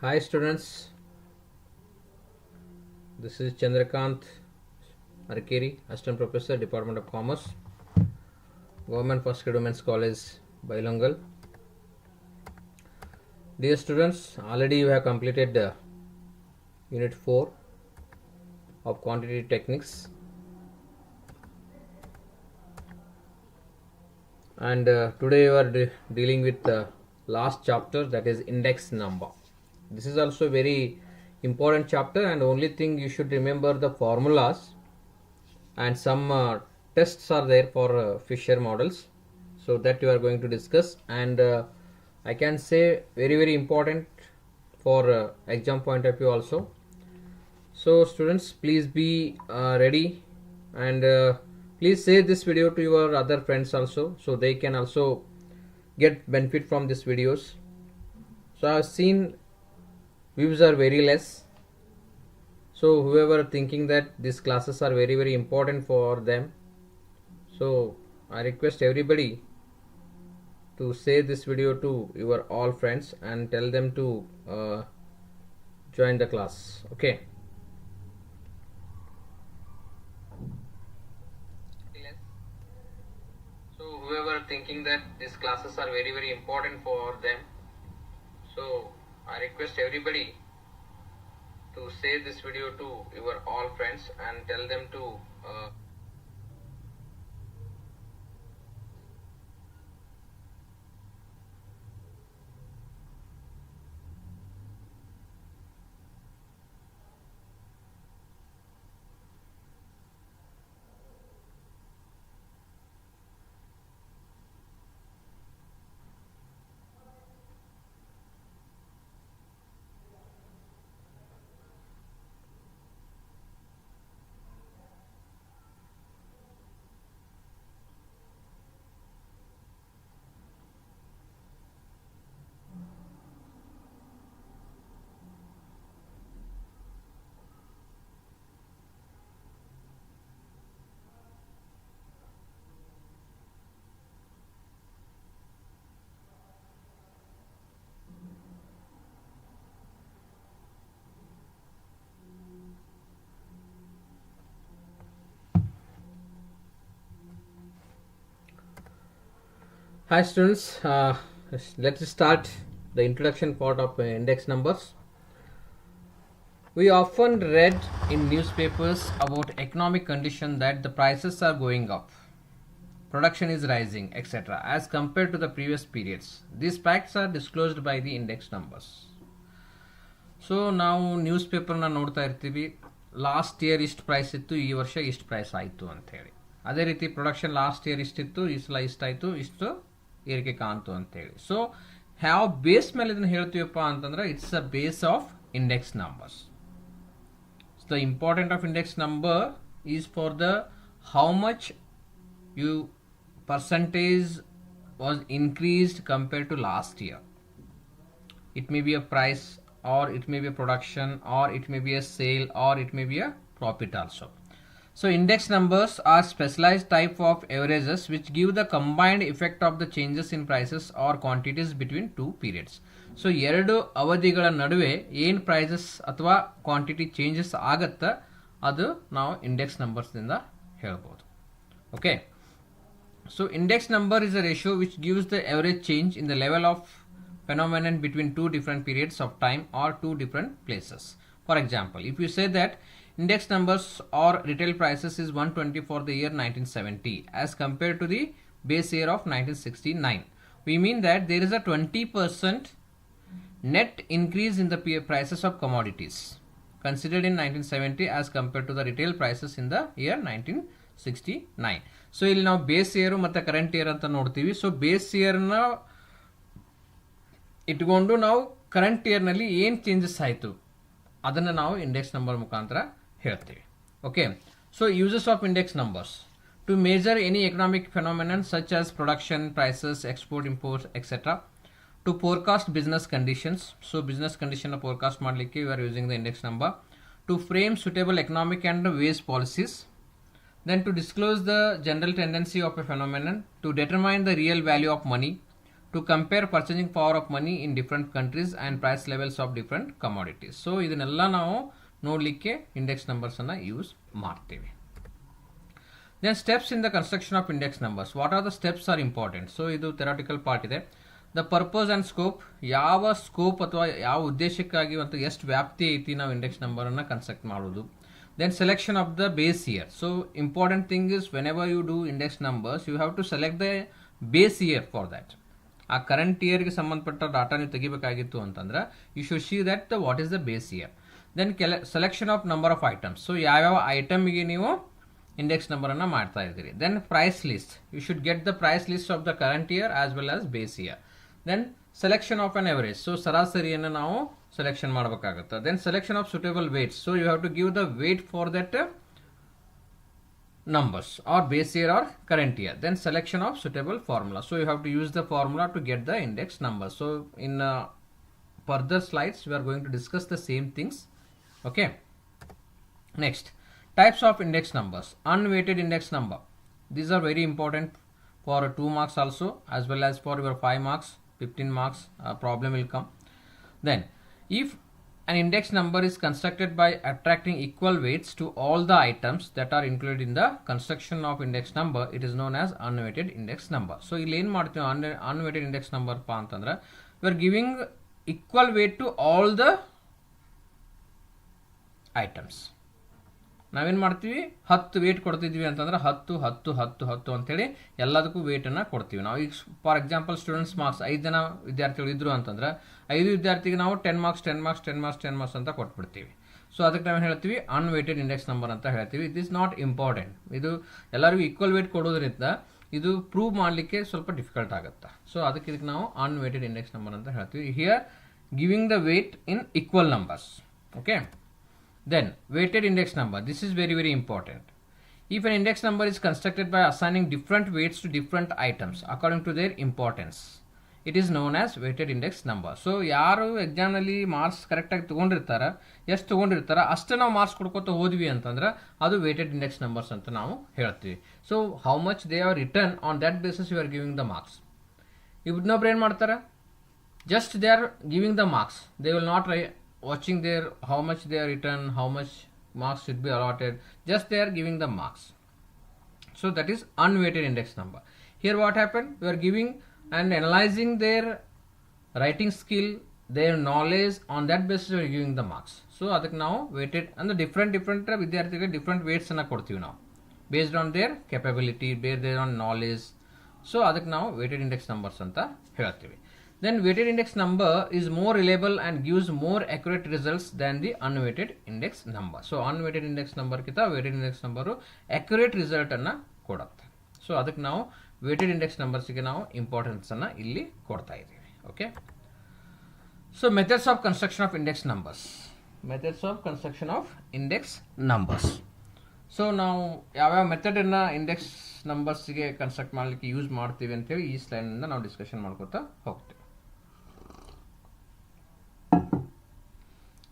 Hi students, this is Chandrakant Arkeri, Assistant Professor, Department of Commerce, Government First Grade Women's College, Bilingual. Dear students, already you have completed Unit 4 of Quantitative Techniques, and today you are dealing with the last chapter, that is index number. This is also a very important chapter, and only thing you should remember the formulas, and some tests are there for Fisher models, so that you are going to discuss, and I can say very important for exam point of view also. So students, please be ready, and please share this video to your other friends also, so they can also get benefit from these videos. So I have seen views are very less, so whoever thinking that these classes are very important for them, so I request everybody to share this video to your all friends and tell them to join the class. Okay. So whoever thinking that these classes are very important for them, so I request everybody to share this video to your all friends and tell them to Hi students, let's start the introduction part of index numbers. We often read in newspapers about economic condition that the prices are going up, production is rising, etc. as compared to the previous periods. These facts are disclosed by the index numbers. So ನಾವು news ಪೇಪರ್ನ ನೋಡ್ತಾ ಇರ್ತೀವಿ, last year ಇಷ್ಟು price ಇತ್ತು, ಈ ವರ್ಷ ಇಷ್ಟು price ಆಯಿತು ಅಂಥೇಳಿ. ಅದೇ ರೀತಿ ಪ್ರೊಡಕ್ಷನ್ ಲಾಸ್ಟ್ ಇಯರ್ ಇಷ್ಟಿತ್ತು, ಈ ಸಲ ಇಷ್ಟಾಯಿತು, ಇಷ್ಟು ಏರಿಕೆ ಕಾಣ್ತು ಅಂತೇಳಿ. ಸೊ ಯಾವ ಬೇಸ್ ಮೇಲೆ ಇದನ್ನು ಹೇಳ್ತೀವಪ್ಪ ಅಂತಂದ್ರೆ it's a base of index numbers. The important of index number is for the how much you percentage was increased compared to last year. It may be a price, or it may be a production, or it may be a sale, or it may be a profit also. So index numbers are specialized type of averages which give the combined effect of the changes in prices or quantities between two periods. So ಎರಡು ಅವಧಿಗಳ ನಡುವೆ ಏನು prices ಅಥವಾ quantity changes ಆಗತ್ತಾ ಅದು ನಾವು index ನಂಬರ್ಸ್ನಿಂದ ಹೇಳ್ಬೋದು. Okay. So index number is a ratio which gives the average change in the level of phenomenon between two different periods of time or two different places. For example, if you say that index numbers or retail prices is 120 for the year 1970 as compared to the base year of 1969, we mean that there is a 20% net increase in the prices of commodities considered in 1970 as compared to the retail prices in the year 1969. So ಇಲ್ಲಿ ನಾವು base year ಮತ್ತು current year ಅಂತ ನೋಡ್ತೀವಿ. So base ಇಯರ್ನ ಇಟ್ಕೊಂಡು ನಾವು current ಇಯರ್ನಲ್ಲಿ ಏನು changes ಆಯಿತು ಅದನ್ನು ನಾವು ಇಂಡೆಕ್ಸ್ ನಂಬರ್ ಮುಖಾಂತರ ಹೇಳ್ತೀವಿ. Okay. So uses of index numbers to measure any economic phenomenon such as production, prices, export, import, etcetera. To forecast business conditions, so business ಕಂಡೀಷನ್ನ ಫೋರ್ಕಾಸ್ಟ್ ಮಾಡಲಿಕ್ಕೆ you are using the index number. To frame suitable economic and ways policies. Then to disclose the general tendency of a phenomenon, to determine the real value of money, to compare purchasing power of money in different countries and price levels of different commodities. So ಇದನ್ನೆಲ್ಲ ನಾವು ನೋಡಲಿಕ್ಕೆ index numbers ಅನ್ನ use ಮಾಡ್ತೀವಿ. Then steps in the construction of index numbers. What are the steps are important? So ಇದು theoretical part ಇದೆ. The purpose and scope, ಯಾವ scope ಅಥವಾ ಯಾವ ಉದ್ದೇಶಕ್ಕಾಗಿ ಮತ್ತು ಎಷ್ಟು ವ್ಯಾಪ್ತಿ ಐತಿ ನಾವು ಇಂಡೆಕ್ಸ್ ನಂಬರನ್ನು ಕನ್ಸ್ಟ್ರಕ್ಟ್ ಮಾಡೋದು. Then selection of the base year. So important thing is whenever you do index numbers, you have to select the base year for that. ಆ ಕರೆಂಟ್ ಇಯರ್ಗೆ ಸಂಬಂಧಪಟ್ಟ ಡಾಟಾ ನೀವು ತೆಗಿಬೇಕಾಗಿತ್ತು ಅಂತಂದ್ರೆ you should see that what is the base year. Then selection of number of items. So ಯಾವ್ಯಾವ ಐಟಮ್ಗೆ ನೀವು index ನಂಬರನ್ನು ಮಾಡ್ತಾ ಇದ್ದೀರಿ. Then price list, you should get the price list of the current year as well as base year. Then selection of an average, so ಸರಾಸರಿಯನ್ನು ನಾವು selection ಮಾಡಬೇಕಾಗುತ್ತೆ. Then selection of suitable weights, so you have to give the weight for that numbers or base year or current year. Then selection of suitable formula, so you have to use the formula to get the index number. So in further slides we are going to discuss the same things. Okay, next, types of index numbers. Unweighted index number, these are very important for 2 marks also, as well as for your 5 marks 15 marks problem will come. Then if an index number is constructed by attracting equal weights to all the items that are included in the construction of index number, it is known as unweighted index number. So ಇಲ್ಲಿ ಏನು ಮಾಡ್ತೀವಿ unweighted index number ಪಾ ಅಂತಂದ್ರೆ we are giving equal weight to all the items. ನಾವೇನು ಮಾಡ್ತೀವಿ 10 wait ಕೊಡ್ತಿದ್ವಿ ಅಂತಂದ್ರೆ 10 10 10 10 ಅಂತೇಳಿ ಎಲ್ಲದಕ್ಕೂ ವೇಟನ್ನು ಕೊಡ್ತೀವಿ ನಾವು. ಈಗ ಫಾರ್ ಎಕ್ಸಾಂಪಲ್ ಸ್ಟೂಡೆಂಟ್ಸ್ ಮಾರ್ಕ್ಸ್ 5 ಜನ ವಿದ್ಯಾರ್ಥಿಗಳು ಇದ್ರು ಅಂತಂದ್ರೆ 5 ವಿದ್ಯಾರ್ಥಿಗೆ ನಾವು 10 ಮಾರ್ಕ್ಸ್ 10 ಮಾರ್ಕ್ಸ್ 10 ಮಾರ್ಕ್ಸ್ 10 ಮಾರ್ಕ್ಸ್ ಅಂತ ಕೊಟ್ಬಿಡ್ತೀವಿ. ಸೊ ಅದಕ್ಕೆ ನಾವೇನು ಹೇಳ್ತೀವಿ ಅನ್ವೇಟೆಡ್ ಇಂಡೆಕ್ಸ್ ನಂಬರ್ ಅಂತ ಹೇಳ್ತೀವಿ. It is not important. ಇದು ಎಲ್ಲರಿಗೂ ಈಕ್ವಲ್ ವೇಟ್ ಕೊಡೋದ್ರಿಂದ ಇದು ಪ್ರೂವ್ ಮಾಡಲಿಕ್ಕೆ ಸ್ವಲ್ಪ ಡಿಫಿಕಲ್ಟ್ ಆಗುತ್ತೆ. ಸೊ ಇದಕ್ಕೆ ನಾವು ಅನ್ವೇಟೆಡ್ ಇಂಡೆಕ್ಸ್ ನಂಬರ್ ಅಂತ ಹೇಳ್ತೀವಿ. Here giving the weight in equal numbers. Okay, then weighted index number, this is very very important. If an index number is constructed by assigning different weights to different items according to their importance, it is known as weighted index number. So ಯಾರು ಎಕ್ಸಾಮ್ನಲ್ಲಿ marks ಕರೆಕ್ಟಾಗಿ ತೊಗೊಂಡಿರ್ತಾರ, ಎಷ್ಟು ತೊಗೊಂಡಿರ್ತಾರ ಅಷ್ಟು ನಾವು marks ಕೊಡ್ಕೋತ ಹೋದ್ವಿ ಅಂತಂದ್ರೆ ಅದು weighted index numbers ಅಂತ ನಾವು ಹೇಳ್ತೀವಿ. So how much they are return on that basis you are giving the marks. ಇನ್ನೊಬ್ರು ಏನು ಮಾಡ್ತಾರೆ, just they are giving the marks, they will not watching their how much they are written, how much marks should be allotted, just they are giving the marks. So that is unweighted index number. Here what happened, we are giving and analyzing their writing skill, their knowledge, on that basis we are giving the marks. So ಅದಕ್ಕೆ ನಾವು weighted ಅಂದ್ರೆ different ವಿದ್ಯಾರ್ಥಿಗಳಿಗೆ different weights ಅನ್ನ ಕೊಡ್ತೀವಿ ನಾವು based on their capability, based on knowledge. So ಅದಕ್ಕೆ ನಾವು weighted index numbers ಅಂತ ಹೇಳ್ತೀವಿ. Then weighted index number is more reliable and gives more accurate results than the unweighted index number. So unweighted index number ಕಿಂತ weighted index number accurate result ಅನ್ನ ಕೊಡುತ್ತೆ. So ಅದಕ್ಕೆ ನಾವು weighted index numbersಗೆ ನಾವು importance ಅನ್ನ ಇಲ್ಲಿ ಕೊಡ್ತಾ ಇದ್ದೀವಿ. Okay, so methods of construction of index numbers. Methods of construction of index numbers. So ನಾವು ಯಾವ್ಯಾವ ಮೆಥಡನ್ನು ಇಂಡೆಕ್ಸ್ ನಂಬರ್ಸ್ಗೆ ಕನ್ಸ್ಟ್ರಕ್ಟ್ ಮಾಡಲಿಕ್ಕೆ ಯೂಸ್ ಮಾಡ್ತೀವಿ ಅಂತೇಳಿ ಈ ಸ್ಲೈಡ್ನಿಂದ ನಾವು ಡಿಸ್ಕಷನ್ ಮಾಡ್ಕೊತಾ ಹೋಗ್ತೀವಿ.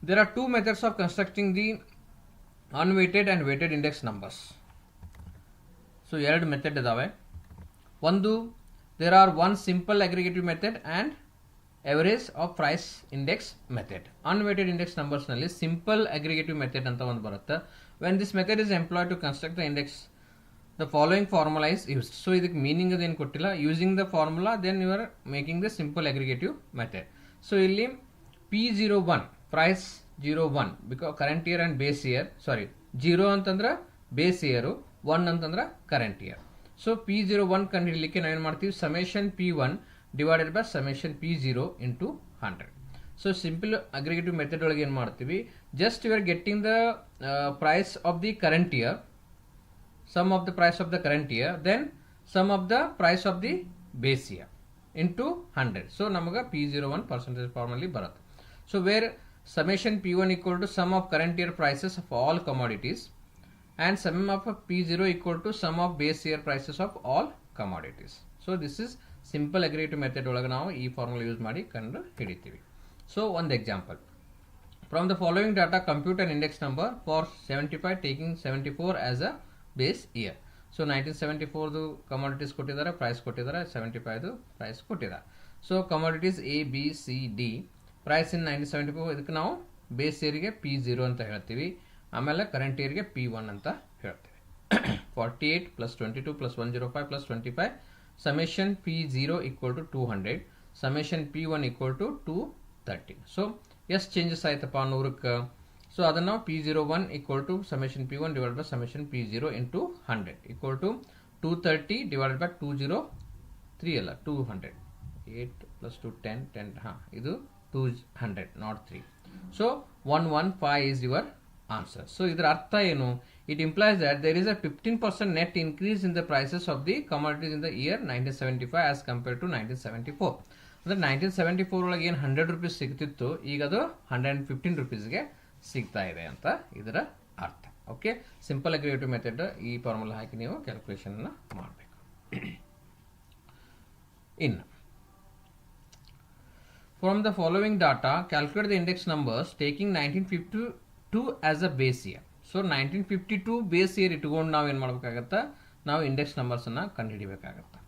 There are two methods of constructing the unweighted and weighted index numbers. So ಎರಡು ಮೆಥಡ್ ಇದಾವೆ. ಒಂದು, there are one simple aggregative method and average of price index method. Unweighted index numbers ನಲ್ಲಿ simple aggregative method ಅಂತ ಒಂದು ಬರುತ್ತೆ. When this method is employed to construct the index, the following formula is used. So ಇದಕ್ಕೆ meaning ಅದೇನು ಕೊಟ್ಟಿಲ್ಲ. Using the formula, then you are making the simple aggregative method. So ಇಲ್ಲಿ P01 price 01 because current year and base year, sorry 0 ಅಂತಂದ್ರೆ base year, 1 ಅಂತಂದ್ರೆ current year. So P01 ಕಂಡು ಹಿಡಲಿಕ್ಕೆ ನಾವೇನು ಮಾಡ್ತೀವಿ, summation P1 divided by summation P0 into 100. So simple aggregative method ಒಳಗೆ ಏನು ಮಾಡ್ತೀವಿ, just you are getting the price of the current year, sum of the price of the current year, then sum of the price of the base year into 100. So ನಮಗೆ P01 percentage formally ಬರುತ್ತೆ. So where summation P1 equal to sum of current year prices of all commodities and sum of P0 equal to sum of base year prices of all commodities. So this is simple aggregative method ಒಳಗೆ ನಾವು ಈ formula use ಮಾಡಿ ಕಂಡು ಹಿಡಿತೀವಿ. So ಒಂದು example, from the following data compute an index number for 75 taking 74 as a base year. So 1974 commodities ಕೊಟ್ಟಿದ್ದಾರೆ, price ಕೊಟ್ಟಿದ್ದಾರೆ, 75 price ಕೊಟ್ಟಿದ್ದಾರೆ. So commodities A B C D price in 1974 ಇದಕ್ಕೆ ನಾವು ಬೇಸ್ ಇಯರ್ಗೆ P0 ಅಂತ ಹೇಳ್ತೀವಿ, ಆಮೇಲೆ ಕರೆಂಟ್ ಇಯರ್ಗೆ P1 ಅಂತ ಹೇಳ್ತೀವಿ. 48 plus 22 plus 105 plus 25 summation P0 equal to 200, summation P1 equal to 230. So ಎಷ್ಟು ಚೇಂಜಸ್ ಆಯ್ತಪ್ಪ 100ಕ್ಕೆ? ಸೊ ಅದನ್ನು P01 equal to summation P1 divided by summation P0 into 100 equal to 230 divided by 203 ಅಲ್ಲ 200. 8 plus 2 10 10 ಇದು 200 not 3. So 115 is your answer. So ಇದರ ಅರ್ಥ ಏನು? It implies that there is a 15% net increase in the prices of the commodities in the year 1975 as compared to 1974. ಅಂದರೆ 1974 ಒಳಗೆ ಏನು 100 rupees ಸಿಗ್ತಿತ್ತು, ಈಗ ಅದು 115 rupeesಗೆ ಸಿಗ್ತಾ ಇದೆ ಅಂತ ಇದರ ಅರ್ಥ. ಓಕೆ, ಸಿಂಪಲ್ ಅಗ್ರಿಗೇಟಿವ್ ಮೆಥಡ್ ಈ ಫಾರ್ಮುಲಾ ಹಾಕಿ ನೀವು ಕ್ಯಾಲ್ಕುಲೇಷನ್ ಮಾಡಬೇಕು. ಇನ್ನು from the following data calculate the index numbers taking 1952 as a base year. So 1952 base year ಇಟ್ಕೊಂಡು ನಾವು ಏನು ಮಾಡಬೇಕಾಗತ್ತಾ, ನಾವು ಇಂಡೆಕ್ಸ್ ನಂಬರ್ಸನ್ನು ಕಂಡುಹಿಡಿಬೇಕಾಗತ್ತೆ.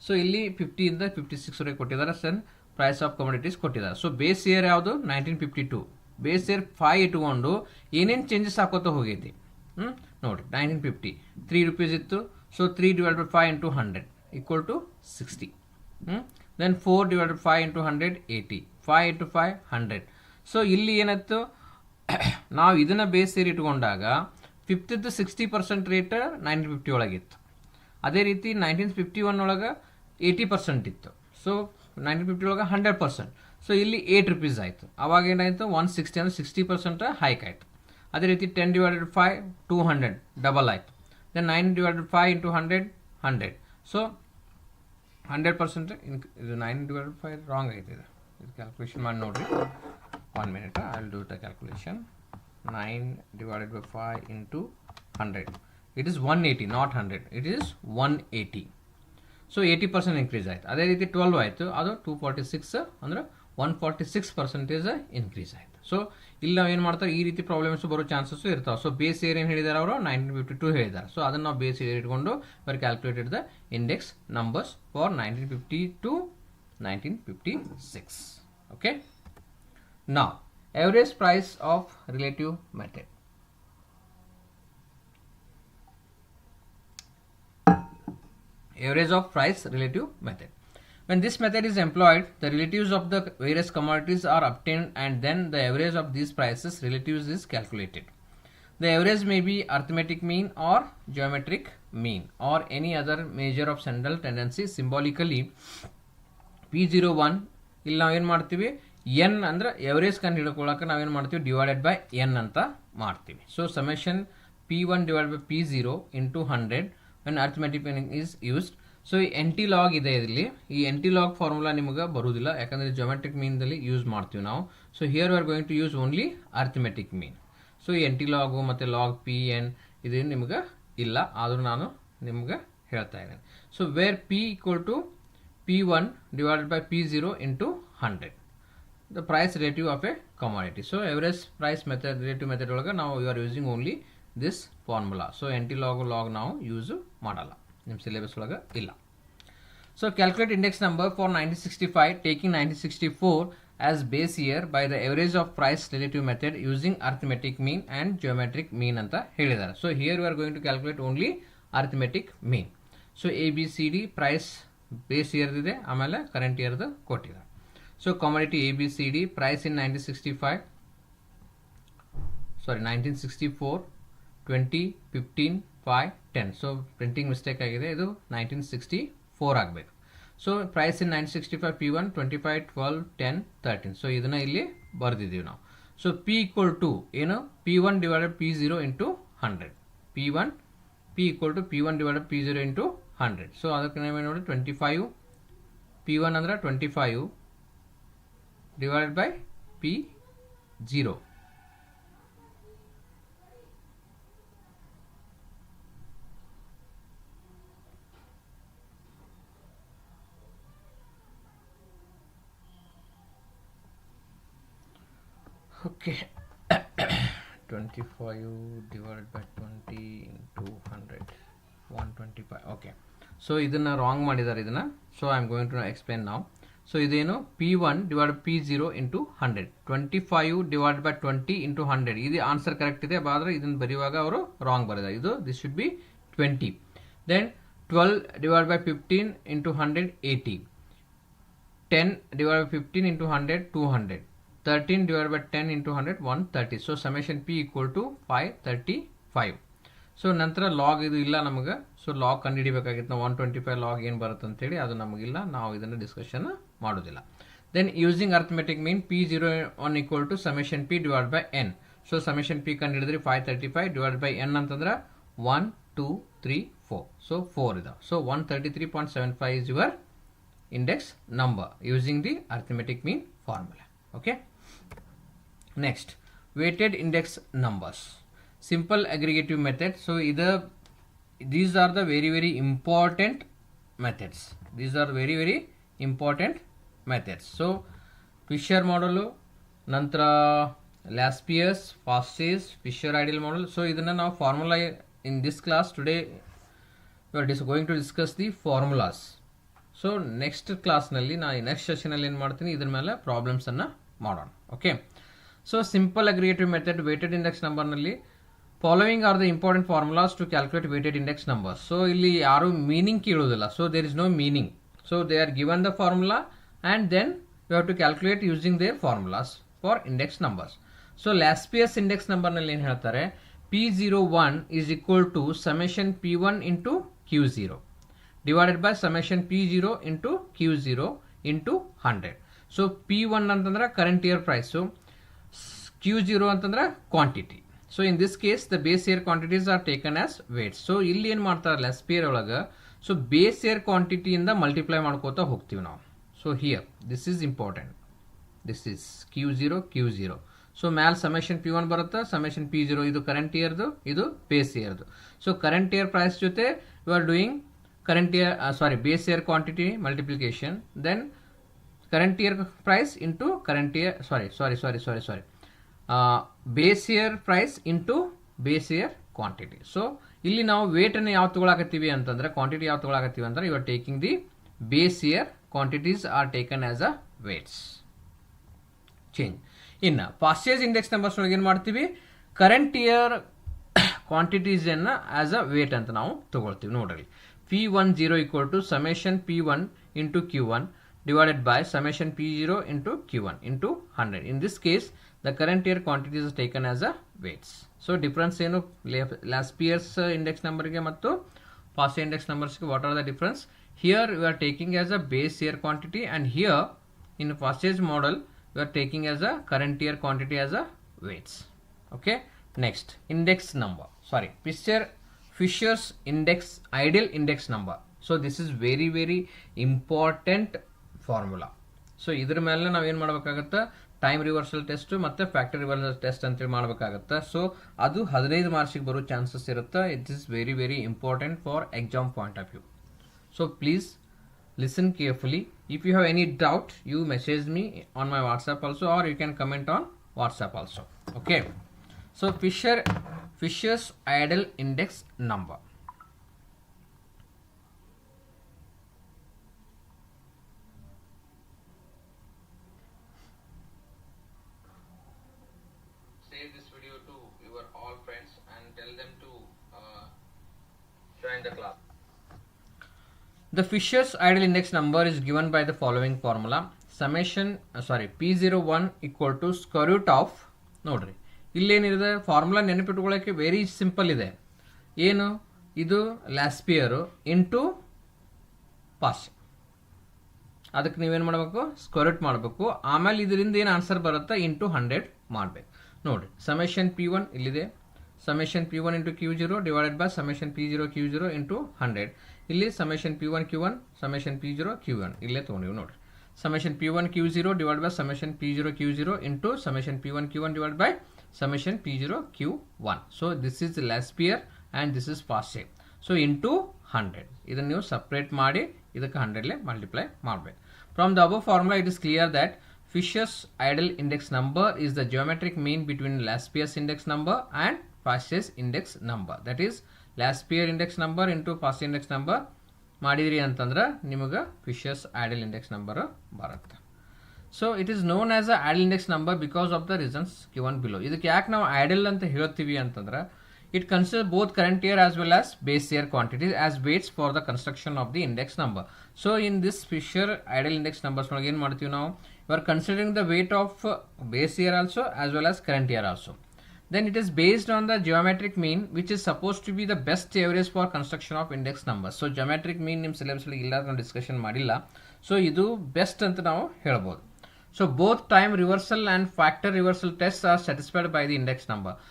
ಸೊ ಇಲ್ಲಿ 50 ಇಂದ 56 ವರೆಗೆ ಕೊಟ್ಟಿದ್ದಾರೆ. ಸೆನ್ ಪ್ರೈಸ್ ಆಫ್ ಕಮೋಡಿಟೀಸ್ ಕೊಟ್ಟಿದ್ದಾರೆ. ಸೊ ಬೇಸ್ ಇಯರ್ ಯಾವುದು? 1952. ಬೇಸ್ ಇಯರ್ 5 ಇಟ್ಕೊಂಡು ಏನೇನು ಚೇಂಜಸ್ ಹಾಕೋತಾ ಹೋಗೈತಿ ನೋಡಿ. 1950 3 rupees ಇತ್ತು. So 3 divided by 5 into 100 equal to 60. Then 4 divided by 5 into 100 80. 5 into 5 100. So ಇಲ್ಲಿ ಏನಾಯ್ತು, ನಾವು ಇದನ್ನು ಬೇಸ್ ಇಯರ್ ಇಟ್ಕೊಂಡಾಗ 50th 60% ರೇಟ್ 1950 ಒಳಗಿತ್ತು. ಅದೇ ರೀತಿ 1951 ಒಳಗೆ 80% ಇತ್ತು. ಸೊ 1950 ಒಳಗೆ 100%. ಸೊ ಇಲ್ಲಿ 8 rupees ಆಯಿತು. ಅವಾಗ ಏನಾಯಿತು 160 ಅಂದರೆ 60% ಹೈಕ್ ಆಯಿತು. ಅದೇ ರೀತಿ 10 divided by 5 200 ಡಬಲ್ ಆಯಿತು. Then 9 divided by 5 into 100 100. So 100% ಇದು 9 divided by 5 ರಾಂಗ್ ಆಯ್ತು. ಇದು ಕ್ಯಾಲ್ಕುಲೇಷನ್ ಮಾಡಿ ನೋಡಿರಿ. 1 minute, I will do the calculation. 9 divided by 5 into 100. It is 180, not 100. It is 180. So 80% increase ಆಯಿತು. ಅದೇ ರೀತಿ 12 ಆಯಿತು, ಅದು 246 ಅಂದರೆ 146% ಇನ್ಕ್ರೀಸ್ ಆಯಿತು. ಸೊ ಇಲ್ಲಿ ನಾವು ಏನು ಮಾಡ್ತಾರೆ, ಈ ರೀತಿ ಪ್ರಾಬ್ಲಮ್ಸ್ ಬರೋ ಚಾನ್ಸಸ್ ಇರ್ತಾವೆ. ಸೊ ಬೇಸ್ ಇಯರ್ ಏನು ಹೇಳಿದ್ದಾರೆ ಅವರು 1952 ಹೇಳಿದ್ದಾರೆ. ಸೊ ಅದನ್ನು ನಾವು ಬೇಸ್ ಇಯರ್ ಇಟ್ಕೊಂಡು were calculated the index numbers for 1952 1956. Okay, now average price of relative method. Average of price relative method. When this method is employed, the relatives of the various commodities are obtained and then the average of these prices relatives is calculated. The average may be arithmetic mean or geometric mean or any other measure of central tendency. Symbolically P01 ಇಲ್ಲಿ ನಾವೇನು ಮಾಡ್ತೀವಿ, N ಅಂದರೆ average ಕಂಡು ಹಿಡ್ಕೊಳ್ಳೋಕೆ ನಾವೇನು ಮಾಡ್ತೀವಿ, divided by N ಅಂತ ಮಾಡ್ತೀವಿ. So summation P1 divided by P0 into 100 when arithmetic mean is used. So ಈ NT log ಇದೆ ಇಲ್ಲಿ. ಈ NT log ಫಾರ್ಮುಲಾ ನಿಮಗೆ ಬರುವುದಿಲ್ಲ, ಯಾಕಂದರೆ ಜೊಮೆಟ್ರಿಕ್ ಮೀನ್ದಲ್ಲಿ ಯೂಸ್ ಮಾಡ್ತೀವಿ ನಾವು. So here we are going to use only arithmetic mean. So ಈ NT ಲಾಗು ಮತ್ತು ಲಾಗ್ PN ಇದು ನಿಮ್ಗೆ ಇಲ್ಲ, ಆದರೂ ನಾನು ನಿಮ್ಗೆ ಹೇಳ್ತಾ ಇದ್ದೇನೆ. So where P equal to P1 divided by P0 into 100. The price relative of a commodity. So average price method relative method ಒಳಗೆ ನಾವು you are using only this formula. So NT log ನಾವು use ಮಾಡಲ್ಲ, ನಿಮ್ಮ syllabus ಒಳಗೆ ಇಲ್ಲ. So calculate index number for 1965 taking 1964 as base year by the average of price relative method using arithmetic mean and geometric mean ಅಂತ ಹೇಳಿದ್ದಾರೆ. So here we are going to calculate only arithmetic mean. So ABCD price base year ಇದೆ, ಆಮೇಲೆ current year ಕೊಟ್ಟಿದ್ದಾರೆ. So commodity ABCD price in 1964 20 15 5 10. So printing mistake ಆಗಿದೆ, ಇದು 1964 ಆಗಬೇಕು. So price ಇನ್ 1965 P1 25 12 10 13. So ಇದನ್ನ ಇಲ್ಲಿ ಬರೆದಿದ್ದೀವಿ ನಾವು. ಸೊ P equal to ಏನು, P1 divided P0 into 100. P equal to P1 divided P0 into 100. So ಅದಕ್ಕೆ ನಾವೇನು ನೋಡಿ 25 P1 ಅಂದ್ರೆ 25 divided by P0. Okay. 25 divided by 20 into 100 125. Okay, so ಇದನ್ನ ರಾಂಗ್ ಮಾಡಿದ್ದಾರೆ ಇದನ್ನ. So I am going to explain ನಾವು. So ಇದೇನು P1 divide P0 into 100. 25 divide by 20 into 100. ಇದು ಆನ್ಸರ್ ಕರೆಕ್ಟ್ ಇದೆ, ಆದರೆ ಇದನ್ನು ಬರೆಯುವಾಗ ಅವರು ರಾಂಗ್ ಬರೆದ. ಇದು this should be 20. Then 12 divide by 15 into 100 80. 10 divided by 15 into 100 200. 13 divided by 10 into 100 130. So summation P equal to 535. So ನಂತರ ಲಾಗ್ ಇದು ಇಲ್ಲ ನಮಗೆ. ಸೊ ಲಾಗ್ ಕಂಡುಹಿಡಿಬೇಕಾಗಿತ್ತು ನಾವು. 125 ಲಾಗ್ ಏನು ಬರುತ್ತೆ ಅಂತೇಳಿ ಅದು ನಮಗಿಲ್ಲ, ನಾವು ಇದನ್ನು ಡಿಸ್ಕಷನ್ ಮಾಡೋದಿಲ್ಲ. Then using arithmetic mean P01 equal to summation P divide by N. So summation P ಕಂಡುಹಿಡಿದ್ರಿ 535 ಡಿವೈಡ್ ಬೈ N ಅಂತಂದ್ರೆ 1 2 3 4. ಸೊ 4 ಇದೆ. So 133.75 is your index number using the arithmetic mean formula. Okay. Next, weighted index numbers. Simple aggregative method. So these are the very important methods. These are very important methods. So Fisher model, ನಂತರ Laspier's, Fast's, Fisher ideal model. So ಇದನ್ನ ನಾವು formula in this class today we are going to discuss the formulas. So next ಕ್ಲಾಸ್ನಲ್ಲಿ next ಸೆಷನಲ್ಲಿ ಏನು ಮಾಡ್ತೀನಿ, ಇದ್ರ ಮೇಲೆ ಪ್ರಾಬ್ಲಮ್ಸನ್ನು ಮಾಡೋಣ. Okay. So simple aggregative method weighted index ನಂಬರ್ನಲ್ಲಿ following are the important formulas to calculate weighted index numbers. So ಇಲ್ಲಿ ಯಾರು ಮೀನಿಂಗ್ ಕೇಳೋದಿಲ್ಲ. So there is no meaning. So they are given the formula and then you have to calculate using their formulas for index numbers. So Laspeyres index ನಂಬರ್ನಲ್ಲಿ ಏನು ಹೇಳ್ತಾರೆ, P01 is equal to summation P1 into Q0 divided by summation P0 into Q0 into 100. So P1 ಅಂತಂದ್ರೆ current year price, Q0 ಅಂತಂದ್ರೆ quantity. So in this case the base year quantities are taken as weights. So ಇಲ್ಲಿ ಏನು ಮಾಡ್ತಾರೆ Laspierre ಒಳಗೆ, so base year quantity ಇಂದ multiply ಮಾಡ್ಕೋತಾ ಹೋಗ್ತೀವಿ ನಾವು. So here this is important. This is Q0. So ಮ್ಯಾಲ್ summation P1 ಬರುತ್ತೆ, summation P0 ಇದು current yearದು, ಇದು base yearದು. So current year price ಜೊತೆ you are doing current year base year quantity multiplication, then current year price into current year base year price into base year quantity. So ಇಲ್ಲಿ ನಾವು weight ಅನ್ನು ಯಾವ ತಗೊಳಕತ್ತೀವಿ ಅಂತಂದ್ರೆ, quantity ಯಾವ ತಗೊಳಕತ್ತೀವಿ ಅಂದ್ರೆ you are taking the base year quantities are taken as a weights. change. ಇನ್ನು ಪಾಸ್ಟೇಜ್ index numbers ಒಳಗೆ ಏನು ಮಾಡ್ತೀವಿ, ಕರೆಂಟ್ ಇಯರ್ ಕ್ವಾಂಟಿಟೀಸ್ ಅನ್ನ ಆಸ್ ಅ ವೇಟ್ ಅಂತ ನಾವು ತಗೊಳ್ತೀವಿ. ನೋಡ್ರಿ, P10 equal to summation P1 into Q1 divided by summation P0 into Q1 into 100. In this case, the current year quantities is taken as a weights. So difference ಏನು Laspier's index number ಗೆ ಮತ್ತು Pascal index numbers ಗೆ, what are the difference? Here we are taking as a base year quantity, and here in Pascal's model we are taking as a current year quantity as a weights. Okay. Next, index number. Fisher's index, ideal index number. So this is very important formula. So ಇದರ ಮೇಲೆ ನಾವು ಏನು ಮಾಡಬೇಕಾಗುತ್ತೆ, time reversal test ಮತ್ತು factor reversal test ಅಂತೇಳಿ ಮಾಡಬೇಕಾಗುತ್ತೆ. So ಅದು 15 ಮಾರ್ಕ್ಸಿಗೆ ಬರೋ ಚಾನ್ಸಸ್ ಇರುತ್ತೆ. It is very important for exam point of view. So please listen carefully. If you have any doubt, you message me on my WhatsApp also, or you can comment on WhatsApp also. Okay. So Fisher's ideal index number. Save this video to your all friends and tell them to join the class. The Fisher's ideal index number is given by the following formula. P01 equal to square root of, ನೋಡ್ರಿ ಇಲ್ಲೇನಿದೆ formula ನೆನಪಿಟ್ಕೊಳ್ಳೋಕ್ಕೆ very simple ಇದೆ. ಏನು ಇದು ಲಾಸ್ಪಿಯರು into pass. ಅದಕ್ಕೆ ನೀವೇನು ಮಾಡಬೇಕು, square root ಮಾಡಬೇಕು. ಆಮೇಲೆ ಇದರಿಂದ ಏನು ಆನ್ಸರ್ ಬರುತ್ತೆ ಇಂಟು 100 ಮಾಡಬೇಕು. ನೋಡಿರಿ, ಸಮೇಷನ್ P1 ಇಲ್ಲಿದೆ, summation P1 into Q0 divided by summation P0 Q0 into 100. ಇಲ್ಲಿ summation P1 Q1 summation P0 Q1 ಇಲ್ಲೇ ತೊಗೊಂಡಿವಿ. ನೋಡಿರಿ, summation P1 Q0 divide by summation P0 Q0 into summation P1 Q1 divide by summation P0 Q1. So this is Laspierre and this is Pascal. So into 100. ಇದನ್ನು ನೀವು separate ಮಾಡಿ ಇದಕ್ಕೆ 100 multiply ಮಾಡಬೇಕು. From the above formula, it is clear that Fisher's ideal index number is the geometric mean between Laspierre's index number and Pascal's index number. That is Laspierre index number into Pascal index number ಮಾಡಿದ್ರಿ ಅಂತಂದ್ರೆ ನಿಮಗೆ Fisher's ideal index number ಬರುತ್ತೆ. So it is known as a ideal index number because of the reasons given below. ಇದಕ್ಕೆ ಯಾಕೆ ನಾವು idle ಅಂತ ಹೇಳ್ತೀವಿ ಅಂತಂದ್ರೆ it considers both current year as well as base year quantities as weights for the construction of the index number. So in this Fisher idle index numbers again ಮಾಡ್ತೀವಿ ನಾವು, you are considering the weight of base year also as well as current year also. Then it is based on the geometric mean which is supposed to be the best average for construction of index numbers. So geometric mean ನಿಮ್ಮ syllabus ಅಲ್ಲಿ ಇಲ್ಲ, ನಾವು discussion ಮಾಡಿಲ್ಲ. So ಇದು best ಅಂತ ನಾವು ಹೇಳ್ಬೋದು. So both time reversal and factor reversal tests are satisfied by the index number.